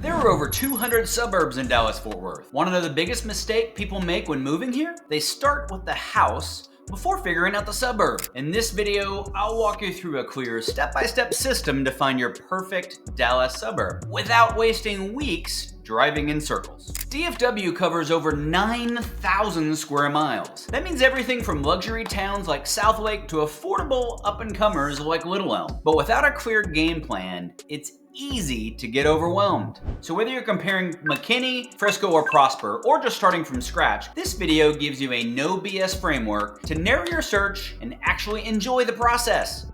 There are over 200 suburbs in Dallas-Fort Worth. Want to know the biggest mistake people make when moving here? They start with the house before figuring out the suburb. In this video, I'll walk you through a clear step-by-step system to find your perfect Dallas suburb without wasting weeks driving in circles. DFW covers over 9,000 square miles. That means everything from luxury towns like Southlake to affordable up-and-comers like Little Elm. But without a clear game plan, it's easy to get overwhelmed. So whether you're comparing McKinney, Frisco, or Prosper, or just starting from scratch, this video gives you a no BS framework to narrow your search and actually enjoy the process.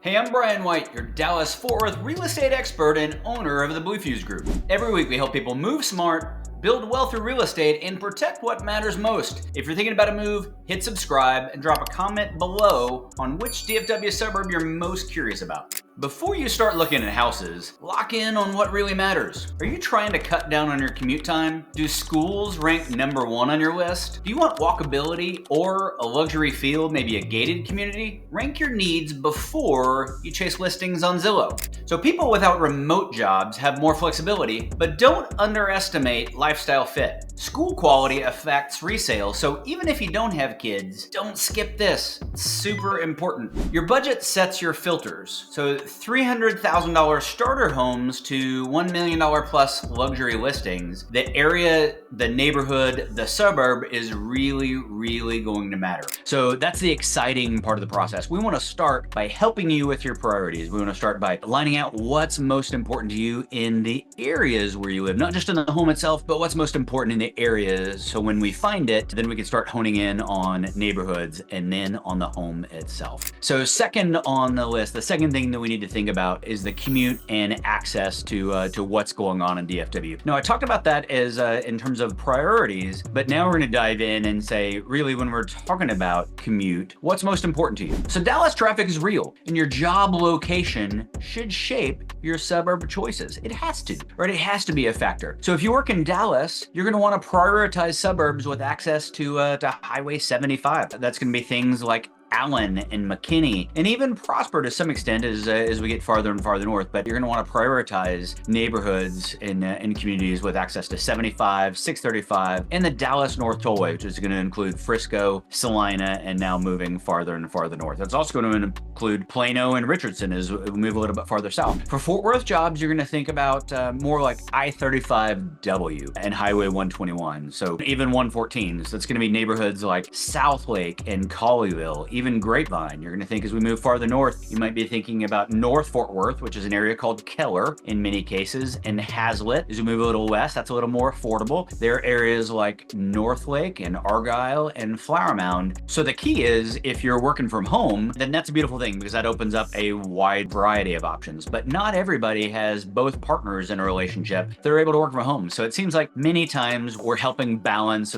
Hey, I'm Brian White, your Dallas-Fort Worth real estate expert and owner of the Blue Fuse Group. Every week we help people move smart, build wealth through real estate, and protect what matters most. If you're thinking about a move, hit subscribe and drop a comment below on which DFW suburb you're most curious about. Before you start looking at houses, lock in on what really matters. Are you trying to cut down on your commute time? Do schools rank number 1 on your list? Do you want walkability or a luxury feel, maybe a gated community? Rank your needs before you chase listings on Zillow. So people without remote jobs have more flexibility, but don't underestimate lifestyle fit. School quality affects resale, so even if you don't have kids, don't skip this. It's super important. Your budget sets your filters. So $300,000 starter homes to $1 million plus luxury listings, the area, the neighborhood, the suburb is really going to matter. So that's the exciting part of the process. We want to start by helping you with your priorities. We want to start by lining out what's most important to you in the areas where you live, not just in the home itself, but what's most important in the areas. So when we find it, then we can start honing in on neighborhoods and then on the home itself. So second on the list, the second thing that we need to think about is the commute and access to what's going on in DFW. Now, I talked about that as in terms of priorities, but now we're going to dive in and say, really, when we're talking about commute, what's most important to you? So Dallas traffic is real, and your job location should shape your suburb choices. It has to, right? It has to be a factor. So if you work in Dallas, you're going to want to prioritize suburbs with access to Highway 75. That's going to be things like Allen and McKinney, and even Prosper to some extent as we get farther and farther north. But you're going to want to prioritize neighborhoods and communities with access to 75, 635, and the Dallas North Tollway, which is going to include Frisco, Salina, and now moving farther and farther north. That's also going to include Plano and Richardson as we move a little bit farther south. For Fort Worth jobs, you're going to think about more like I-35W and Highway 121. So even 114. So it's going to be neighborhoods like Southlake and Colleyville, even Grapevine. You're going to think as we move farther north, you might be thinking about North Fort Worth, which is an area called Keller in many cases, and Hazlitt. As we move a little west, that's a little more affordable. There are areas like Northlake and Argyle and Flower Mound. So the key is, if you're working from home, then that's a beautiful thing because that opens up a wide variety of options. But not everybody has both partners in a relationship that are able to work from home. So it seems like many times we're helping balance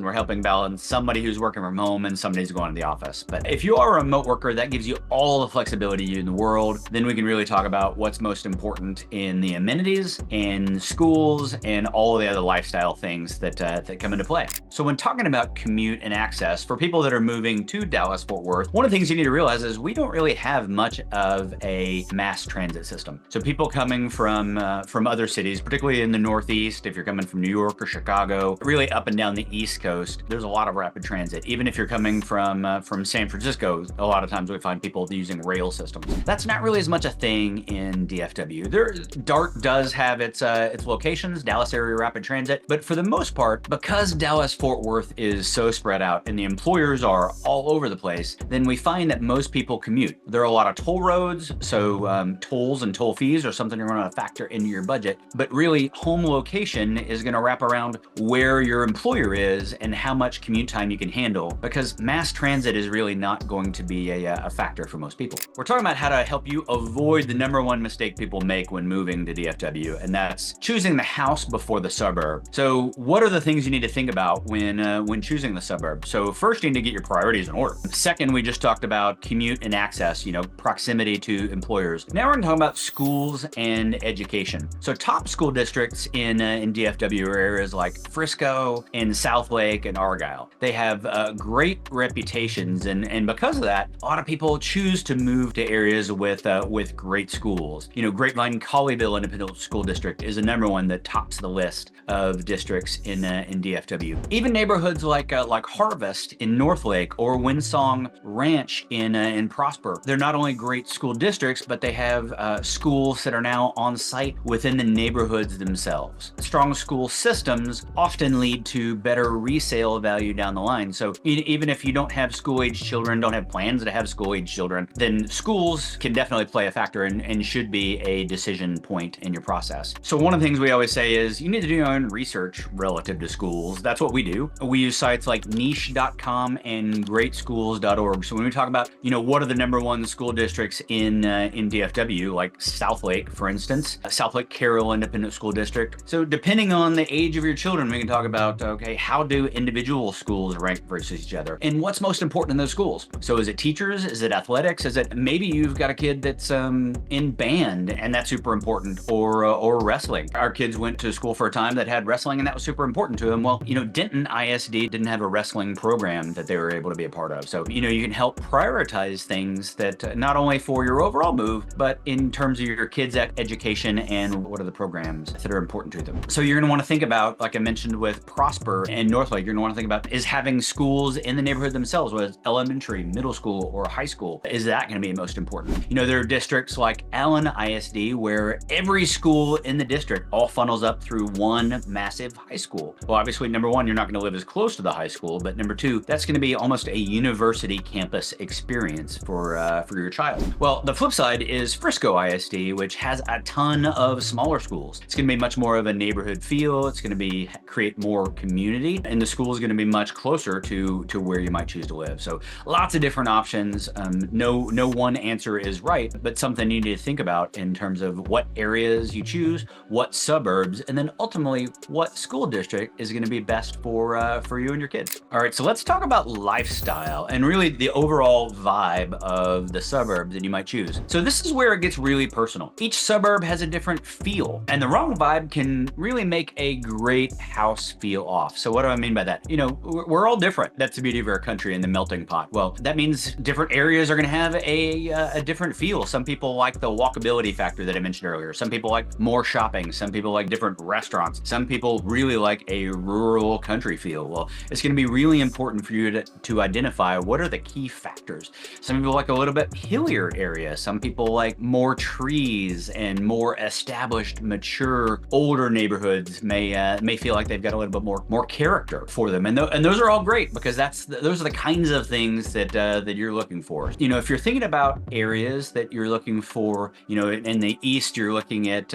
somebody who's working from home and somebody who's going to the office. But if you are a remote worker, that gives you all the flexibility in the world. Then we can really talk about what's most important in the amenities, in schools, and all of the other lifestyle things that come into play. So when talking about commute and access, for people that are moving to Dallas-Fort Worth, one of the things you need to realize is we don't really have much of a mass transit system. So people coming from other cities, particularly in the Northeast, if you're coming from New York or Chicago, really up and down the East Coast, there's a lot of rapid transit. Even if you're coming from San Francisco, a lot of times we find people using rail systems. That's not really as much a thing in DFW. DART does have its locations, Dallas Area Rapid Transit, but for the most part, because Dallas-Fort Worth is so spread out and the employers are all over the place, then we find that most people commute. There are a lot of toll roads, so tolls and toll fees are something you're going to factor into your budget, but really home location is going to wrap around where your employer is and how much commute time you can handle, because mass transit is really not going to be a factor for most people. We're talking about how to help you avoid the #1 mistake people make when moving to DFW, and that's choosing the house before the suburb. So what are the things you need to think about when choosing the suburb? So first, you need to get your priorities in order. Second, we just talked about commute and access, proximity to employers. Now we're going to talk about schools and education. So top school districts in DFW are areas like Frisco and Southlake and Argyle. They have great reputations, and because of that, a lot of people choose to move to areas with great schools. You know, Grapevine Colleyville Independent School District is the #1 that tops the list of districts in DFW. Even neighborhoods like Harvest in Northlake or Windsong Ranch in Prosper, they're not only great school districts, but they have schools that are now on site within the neighborhoods themselves. Strong school systems often lead to better resale value down the line. So even if you don't have school-age children, don't have plans to have school-age children, then schools can definitely play a factor and should be a decision point in your process. So one of the things we always say is you need to do your own research relative to schools. That's what we do. We use sites like niche.com and greatschools.org. So when we talk about, you know, what are the #1 school districts in DFW, like Southlake, for instance, Southlake Carroll Independent School District. So depending on the age of your children, we can talk about, okay, how do individual schools rank versus each other? And what's most important in those schools? So is it teachers? Is it athletics? Is it maybe you've got a kid that's in band and that's super important, or wrestling? Our kids went to school for a time that had wrestling and that was super important to them. Well, you know, Denton ISD didn't have a wrestling program that they were able to be a part of. So, you know, you can help prioritize things that not only for your overall move, but in terms of your kids' education and what are the programs that are important to them. So you're going to want to think about, like I mentioned with Prosper and Northlake, you're going to want to think about, is having schools in the neighborhood themselves, whether it's elementary, middle school, or high school, is that going to be most important? You know, there are districts like Allen ISD where every school in the district all funnels up through one massive high school. Well, obviously, #1, you're not going to live as close to the high school, but #2, that's going to be almost a university campus experience for your child. Well, the flip side is Frisco ISD, which has a ton of smaller schools. It's going to be much more of a neighborhood feel. It's going to create more community, and the school is going to be much closer to where you might choose to live. So lots of different options. No one answer is right, but something you need to think about in terms of what areas you choose, what suburbs, and then ultimately what school district is going to be best for you and your kids. All right, so let's talk about lifestyle and really the overall vibe of the suburb that you might choose. So this is where it gets really personal. Each suburb has a different feel, and the wrong vibe can really make a great house feel off. So what do I mean by that? You know, we're all different. That's the beauty of our country and the melting pot. Well, that means different areas are going to have a different feel. Some people like the walkability factor that I mentioned earlier. Some people like more shopping. Some people like different restaurants. Some people really like a rural country feel. Well, it's going to be really important for you to identify what are the key factors. Some people like a little bit hillier area. Some people like more trees, and more established, mature, older neighborhoods may feel like they've got a little bit more character for them. And those are all great because those are the kinds of things that you're looking for. You know, if you're thinking about areas that you're looking for, you know, in the east, you're looking at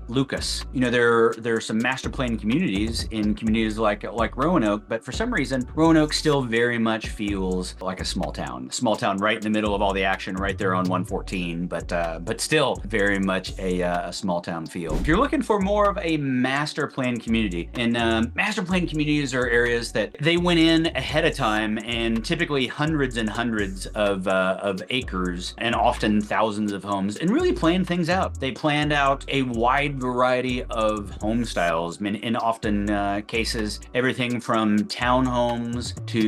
Lucas. You know, there are some master plan communities in communities like Roanoke, but for some reason, Roanoke still very much feels like a small town right in the middle of all the action, right there on 114, but still very much a small town feel. If you're looking for more of a master plan community, and master plan communities are areas that they went in ahead of time, and typically hundreds and hundreds of acres and often thousands of homes, and really planned things out. They planned out a wide variety of home styles. I mean, in often cases, everything from townhomes to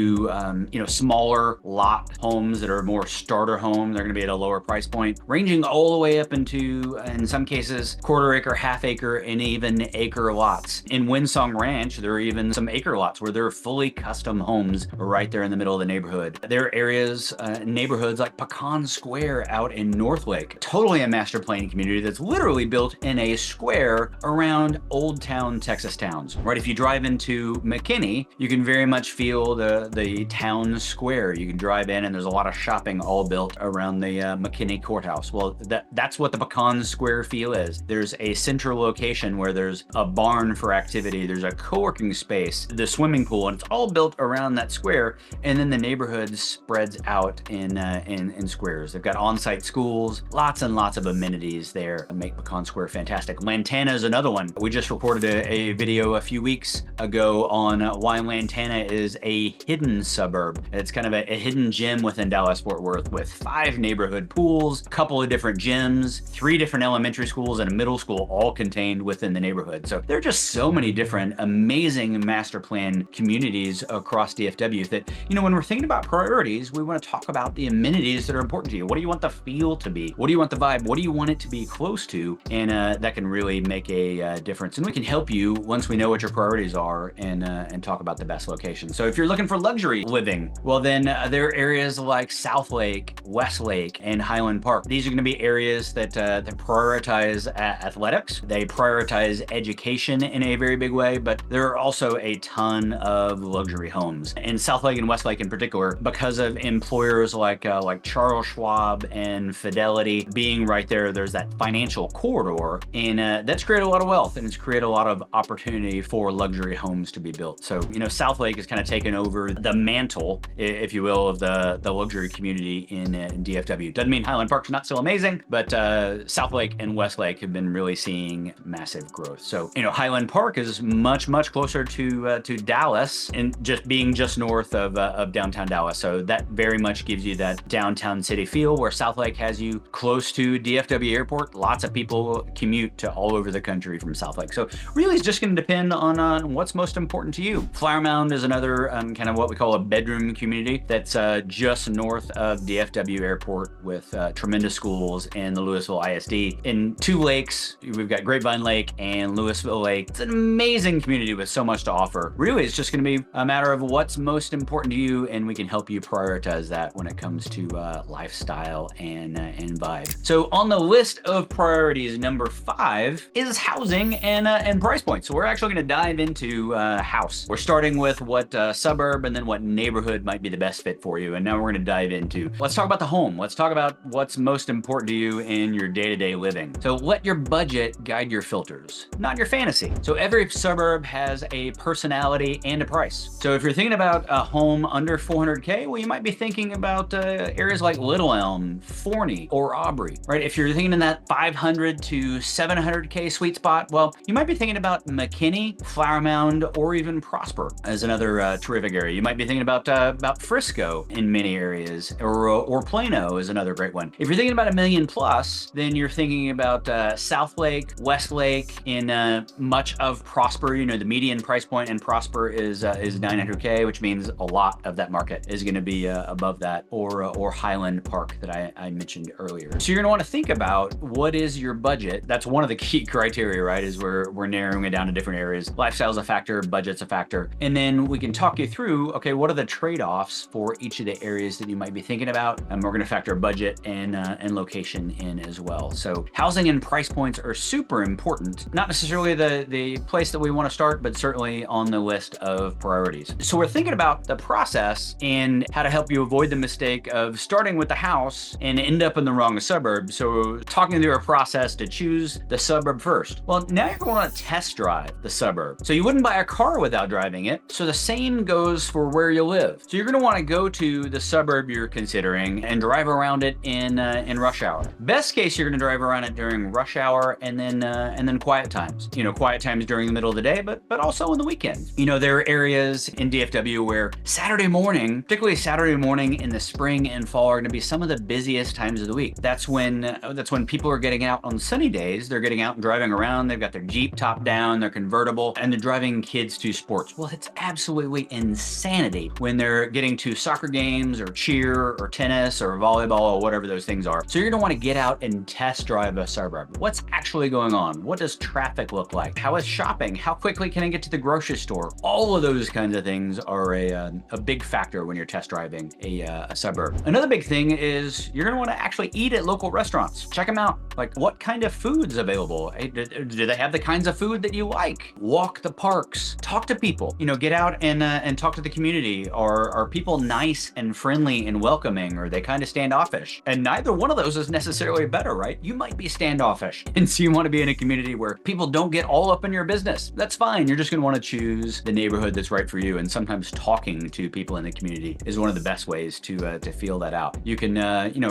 you know, smaller lot homes that are more starter homes. They're going to be at a lower price point, ranging all the way up into, in some cases, quarter acre, half acre, and even acre lots. In Windsong Ranch, there are even some acre lots where there are fully custom homes right there in the middle of the neighborhood. There are areas, neighborhoods like Pecan Square out in Northlake, totally a master plan community that's literally built in a square around old town Texas towns. Right, if you drive into McKinney, you can very much feel the town square. You can drive in and there's a lot of shopping all built around the McKinney courthouse. Well, that's what the Pecan Square feel is. There's a central location where there's a barn for activity, there's a co-working space, the swimming pool, and it's all built around that square. And then the neighborhood spreads out in squares. They've got on-site schools, lots and lots of amenities there that make Pecan Square fantastic. Lantana is another one. We just recorded a video a few weeks ago on why Lantana is a hidden suburb. It's kind of a hidden gem within Dallas-Fort Worth with 5 neighborhood pools, a couple of different gyms, 3 different elementary schools, and a middle school all contained within the neighborhood. So there are just so many different amazing master plan communities across DFW that, you know, when we're thinking about priorities, priorities, we want to talk about the amenities that are important to you. What do you want the feel to be? What do you want the vibe? What do you want it to be close to? And that can really make a difference. And we can help you once we know what your priorities are and talk about the best location. So if you're looking for luxury living, well then there are areas like Southlake, Westlake, and Highland Park. These are going to be areas that prioritize athletics. They prioritize education in a very big way, but there are also a ton of luxury homes. In Southlake and Westlake in particular, because of employers like Charles Schwab and Fidelity being right there, there's that financial corridor, and that's created a lot of wealth, and it's created a lot of opportunity for luxury homes to be built. So, Southlake has kind of taken over the mantle, if you will, of the luxury community in DFW. Doesn't mean Highland Park's not still amazing, but Southlake and Westlake have been really seeing massive growth. So, Highland Park is much closer to Dallas, and just north of downtown Dallas. So that very much gives you that downtown city feel, where Southlake has you close to DFW Airport. Lots of people commute to all over the country from Southlake. So really it's just going to depend on what's most important to you. Flower Mound is another kind of what we call a bedroom community that's just north of DFW Airport, with tremendous schools and the Louisville ISD. In two lakes, we've got Grapevine Lake and Louisville Lake. It's an amazing community with so much to offer. Really, it's just going to be a matter of what's most important to you, and we can help you prioritize that when it comes to lifestyle and vibe. So on the list of priorities, number 5 is housing and price points. So we're actually going to dive into house. We're starting with what suburb and then what neighborhood might be the best fit for you. And now we're going to dive into, let's talk about the home. Let's talk about what's most important to you in your day-to-day living. So let your budget guide your filters, not your fantasy. So every suburb has a personality and a price. So if you're thinking about a home under 400K, well, you might be thinking about areas like Little Elm, Forney, or Aubrey, right? If you're thinking in that 500 to 700K sweet spot, well, you might be thinking about McKinney, Flower Mound, or even Prosper as another terrific area. You might be thinking about Frisco in many areas, or Plano is another great one. If you're thinking about $1 million plus, then you're thinking about Southlake, Westlake, in much of Prosper. The median price point in Prosper is 900K, which means a lot of that market is going to be above that, or Highland Park that I mentioned earlier. So you're going to want to think about what is your budget. That's one of the key criteria, right? Is we're narrowing it down to different areas. Lifestyle's a factor, budget's a factor, and then we can talk you through, okay, what are the trade-offs for each of the areas that you might be thinking about, and we're going to factor budget and location in as well. So housing and price points are super important. Not necessarily the place that we want to start, but certainly on the list of priorities. So we're thinking about the process and how to help you avoid the mistake of starting with the house and end up in the wrong suburb. So talking through a process to choose the suburb first. Well, now you're going to want to test drive the suburb. So you wouldn't buy a car without driving it. So the same goes for where you live. So you're going to want to go to the suburb you're considering and drive around it in rush hour. Best case, you're going to drive around it during rush hour and then quiet times. Quiet times during the middle of the day, but also on the weekend. There are areas in DFW where Saturday morning, particularly Saturday morning in the spring and fall, are going to be some of the busiest times of the week. That's when people are getting out on sunny days. They're getting out and driving around. They've got their Jeep top down, their convertible, and they're driving kids to sports. Well, it's absolutely insanity when they're getting to soccer games or cheer or tennis or volleyball or whatever those things are. So you're going to want to get out and test drive a suburb. What's actually going on? What does traffic look like? How is shopping? How quickly can I get to the grocery store? All of those kinds of things are a big factor when you're test driving a suburb. Another big thing is you're going to want to actually eat at local restaurants. Check them out. Like, what kind of food's available? Do they have the kinds of food that you like? Walk the parks. Talk to people. Get out and talk to the community. Are people nice and friendly and welcoming, or are they kind of standoffish? And neither one of those is necessarily better, right? You might be standoffish, and so you want to be in a community where people don't get all up in your business. That's fine. You're just going to want to choose the neighborhood that's right for you. And sometimes talking to people in the community is one of the best ways to feel that out. You can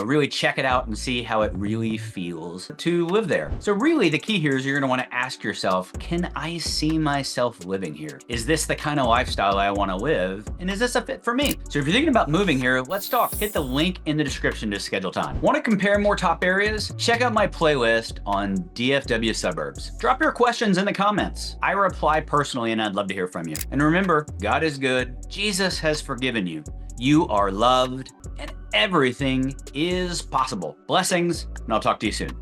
really check it out and see how it really feels to live there. So really the key here is you're going to want to ask yourself, can I see myself living here? Is this the kind of lifestyle I want to live? And is this a fit for me? So if you're thinking about moving here, let's talk. Hit the link in the description to schedule time. Want to compare more top areas? Check out my playlist on DFW suburbs. Drop your questions in the comments. I reply personally, and I'd love to hear from you. And remember, God is good. Jesus has forgiven you. you are loved, and everything is possible. Blessings, and I'll talk to you soon.